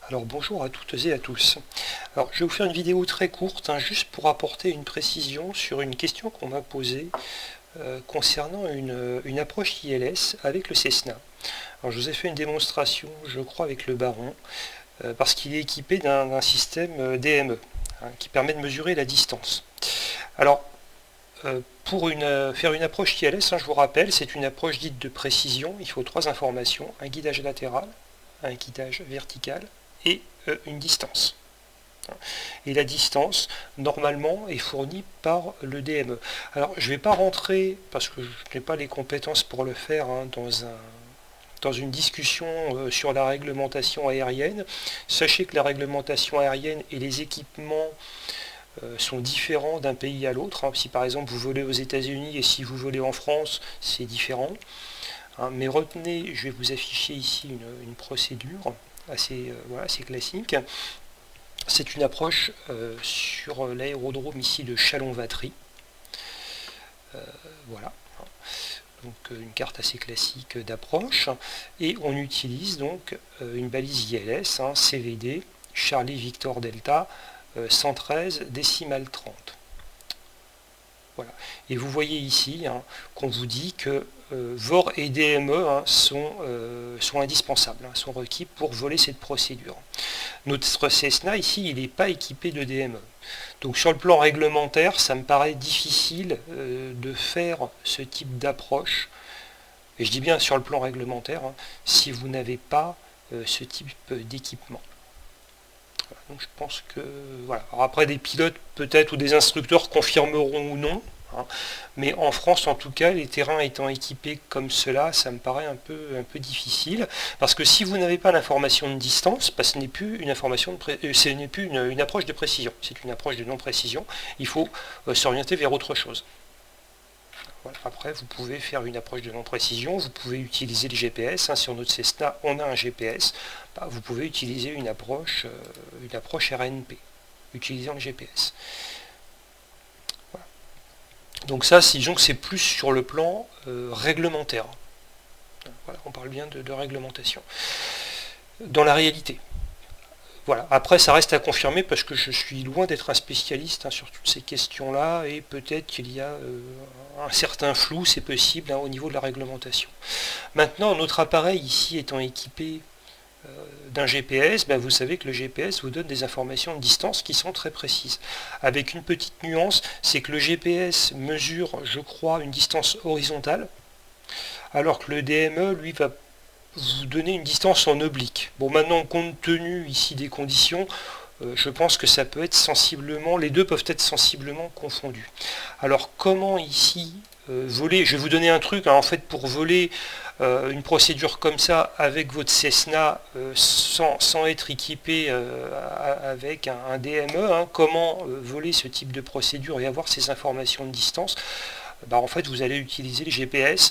Alors bonjour à toutes et à tous. Alors je vais vous faire une vidéo très courte, juste pour apporter une précision sur une question qu'on m'a posée concernant une approche ILS avec le Cessna. Alors je vous ai fait une démonstration, je crois, avec le Baron, parce qu'il est équipé d'un système DME, qui permet de mesurer la distance. Alors pour faire une approche ILS, je vous rappelle, c'est une approche dite de précision. Il faut 3 informations, un guidage latéral, un guidage vertical et une distance. Et la distance, normalement, est fournie par le DME. Alors, je ne vais pas rentrer, parce que je n'ai pas les compétences pour le faire, dans une discussion sur la réglementation aérienne. Sachez que la réglementation aérienne et les équipements sont différents d'un pays à l'autre. Si par exemple vous volez aux États-Unis et si vous volez en France, c'est différent. Mais retenez, je vais vous afficher ici une procédure assez classique. C'est une approche sur l'aérodrome ici de Châlons-Vatry. Voilà. Donc une carte assez classique d'approche. Et on utilise donc une balise ILS, CVD, Charlie Victor Delta, 113 décimale 30. Voilà. Et vous voyez ici qu'on vous dit que VOR et DME sont indispensables, sont requis pour voler cette procédure. Notre Cessna ici, il n'est pas équipé de DME. Donc sur le plan réglementaire, ça me paraît difficile de faire ce type d'approche. Et je dis bien sur le plan réglementaire, si vous n'avez pas ce type d'équipement. Donc je pense que voilà. Alors après des pilotes peut-être ou des instructeurs confirmeront ou non, mais en France en tout cas, les terrains étant équipés comme cela, ça me paraît un peu difficile, parce que si vous n'avez pas l'information de distance, ce n'est plus une information ce n'est plus une approche de précision, c'est une approche de non-précision. Il faut s'orienter vers autre chose. Voilà. Après, vous pouvez faire une approche de non-précision, vous pouvez utiliser le GPS. Sur notre Cessna, on a un GPS. Vous pouvez utiliser une approche RNP, utilisant le GPS. Voilà. Donc ça, disons que c'est plus sur le plan réglementaire. Voilà, on parle bien de réglementation. Dans la réalité. Voilà. Après, ça reste à confirmer parce que je suis loin d'être un spécialiste sur toutes ces questions-là et peut-être qu'il y a un certain flou, c'est possible, au niveau de la réglementation. Maintenant, notre appareil ici étant équipé d'un GPS, vous savez que le GPS vous donne des informations de distance qui sont très précises. Avec une petite nuance, c'est que le GPS mesure, je crois, une distance horizontale, alors que le DME, lui, va vous donner une distance en oblique. Bon, maintenant, compte tenu ici des conditions, je pense que ça peut être sensiblement, les deux peuvent être sensiblement confondus. Alors, comment ici voler? Je vais vous donner un truc, en fait, pour voler une procédure comme ça avec votre Cessna sans être équipé avec un DME, comment voler ce type de procédure et avoir ces informations de distance. En fait, vous allez utiliser le GPS.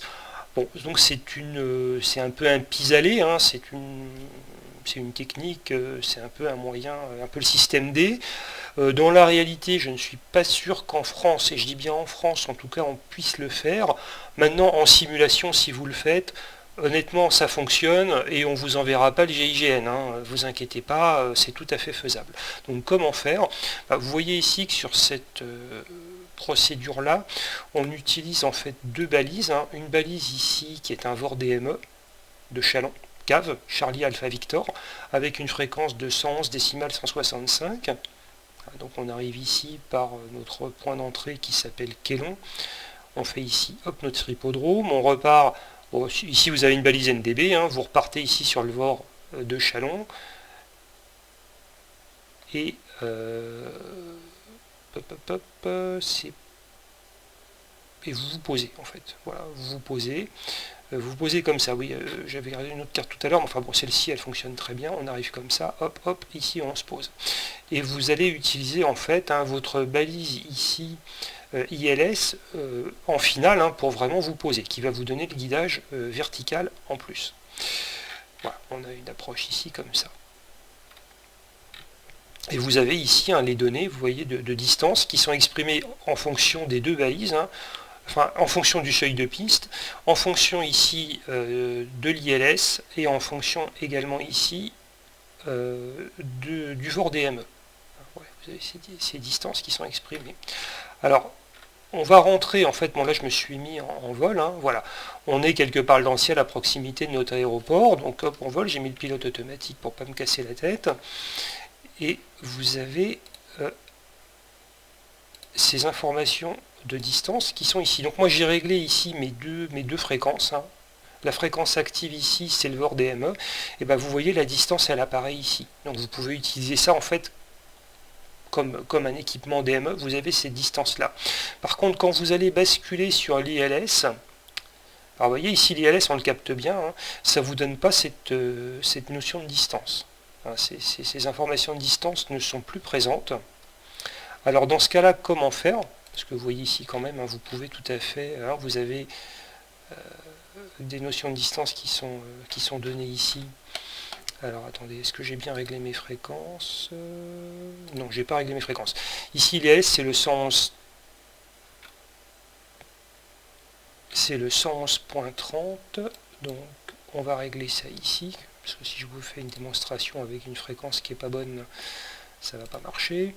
Bon, donc c'est un peu un pis-aller, c'est une technique, c'est un peu un moyen, un peu le système D. Dans la réalité, je ne suis pas sûr qu'en France, et je dis bien en France, en tout cas, on puisse le faire. Maintenant, en simulation, si vous le faites, honnêtement, ça fonctionne et on ne vous enverra pas le GIGN. Vous inquiétez pas, c'est tout à fait faisable. Donc, comment faire? Vous voyez ici que sur cette procédure là, on utilise en fait 2 balises, une balise ici qui est un VOR DME de Châlons, CAV, Charlie Alpha Victor, avec une fréquence de 111 décimale 165. Donc on arrive ici par notre point d'entrée qui s'appelle Quélon. On fait ici notre hippodrome, on repart, ici vous avez une balise NDB, vous repartez ici sur le VOR de Châlons et et vous vous posez en fait. Voilà, vous vous posez comme ça. Oui, j'avais regardé une autre carte tout à l'heure, mais enfin bon, celle-ci elle fonctionne très bien. On arrive comme ça, hop, hop, ici on se pose. Et vous allez utiliser en fait votre balise ici ILS en finale pour vraiment vous poser, qui va vous donner le guidage vertical en plus. Voilà, on a une approche ici comme ça. Et vous avez ici les données, vous voyez, de distance qui sont exprimées en fonction des 2 balises, en fonction du seuil de piste, en fonction ici de l'ILS et en fonction également ici du VOR DME. Ouais, vous avez ces distances qui sont exprimées. Alors, on va rentrer, en fait, bon là je me suis mis en vol, hein, voilà. On est quelque part dans le ciel à proximité de notre aéroport, donc hop, on vole, j'ai mis le pilote automatique pour ne pas me casser la tête. Et vous avez ces informations de distance qui sont ici. Donc moi j'ai réglé ici mes deux fréquences, hein. La fréquence active ici, c'est le VOR DME, et ben vous voyez la distance elle apparaît ici. Donc vous pouvez utiliser ça en fait comme un équipement DME, vous avez ces distances-là. Par contre, quand vous allez basculer sur l'ILS, alors vous voyez ici l'ILS, on le capte bien, hein, ça ne vous donne pas cette notion de distance. Hein, ces informations de distance ne sont plus présentes. Alors dans ce cas-là, comment faire? Parce que vous voyez ici quand même, hein, vous pouvez tout à fait, hein, vous avez des notions de distance qui sont données ici. Alors attendez, est-ce que j'ai bien réglé mes fréquences? Non, j'ai pas réglé mes fréquences. Ici l'ILS c'est le 111. C'est le 111.30. Donc on va régler ça ici. Parce que si je vous fais une démonstration avec une fréquence qui est pas bonne, ça va pas marcher.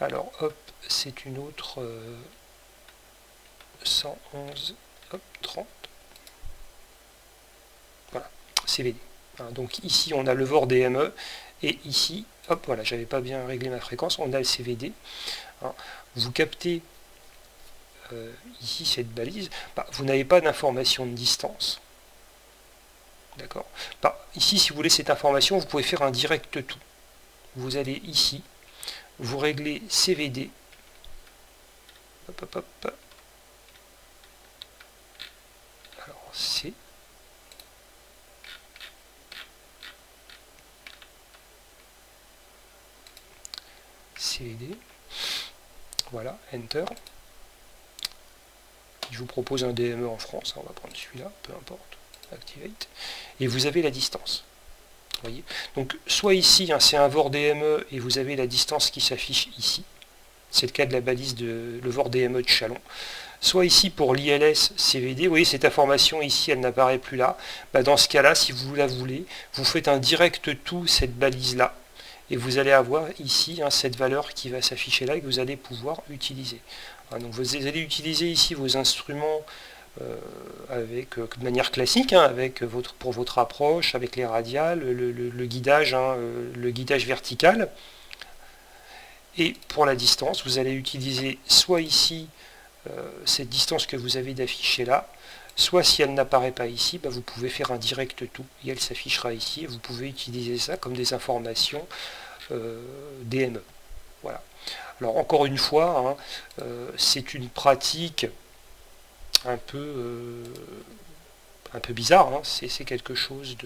Alors hop, c'est une autre 111, hop, 30. Voilà, CVD. Donc ici on a le VOR DME et ici, hop, voilà, j'avais pas bien réglé ma fréquence, on a le CVD. Vous captez ici cette balise, vous n'avez pas d'information de distance. D'accord. Ici, si vous voulez cette information, vous pouvez faire un direct tout. Vous allez ici, vous réglez CVD. Hop, hop, hop. Alors c'est CVD, voilà, Enter. Je vous propose un DME en France, on va prendre celui-là, peu importe, Activate, et vous avez la distance. Vous voyez, donc soit ici, hein, c'est un VOR DME et vous avez la distance qui s'affiche ici, c'est le cas de la balise de le VOR DME de Chalon. Soit ici pour l'ILS CVD, vous voyez cette information ici, elle n'apparaît plus là. Dans ce cas-là, si vous la voulez, vous faites un direct tout cette balise-là, et vous allez avoir ici hein, cette valeur qui va s'afficher là et que vous allez pouvoir utiliser. Donc vous allez utiliser ici vos instruments de manière classique, hein, pour votre approche, avec les radiales, le guidage, hein, le guidage vertical. Et pour la distance, vous allez utiliser soit ici cette distance que vous avez d'afficher là, soit si elle n'apparaît pas ici, vous pouvez faire un direct tout et elle s'affichera ici et vous pouvez utiliser ça comme des informations DME. Voilà. Alors encore une fois, hein, c'est une pratique un peu bizarre, hein. C'est quelque chose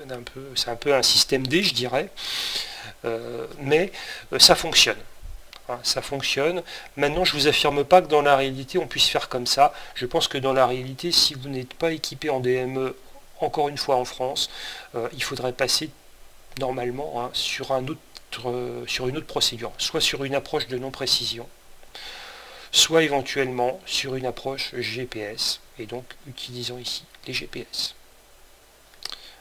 d'un peu, c'est un peu un système D, je dirais, mais ça fonctionne. Hein, ça fonctionne. Maintenant, je ne vous affirme pas que dans la réalité, on puisse faire comme ça. Je pense que dans la réalité, si vous n'êtes pas équipé en DME, encore une fois en France, il faudrait passer normalement hein, sur une autre procédure, soit sur une approche de non-précision, soit éventuellement sur une approche GPS, et donc utilisant ici les GPS.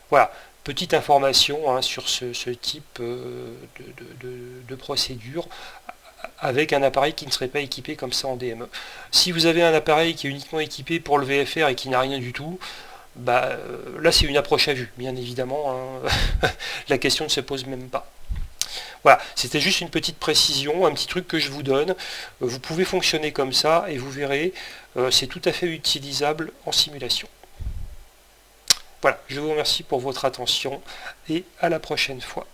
Voilà, petite information hein, sur ce type de procédure, avec un appareil qui ne serait pas équipé comme ça en DME. Si vous avez un appareil qui est uniquement équipé pour le VFR et qui n'a rien du tout, là c'est une approche à vue, bien évidemment, hein. La question ne se pose même pas. Voilà, c'était juste une petite précision, un petit truc que je vous donne. Vous pouvez fonctionner comme ça et vous verrez, c'est tout à fait utilisable en simulation. Voilà, je vous remercie pour votre attention et à la prochaine fois.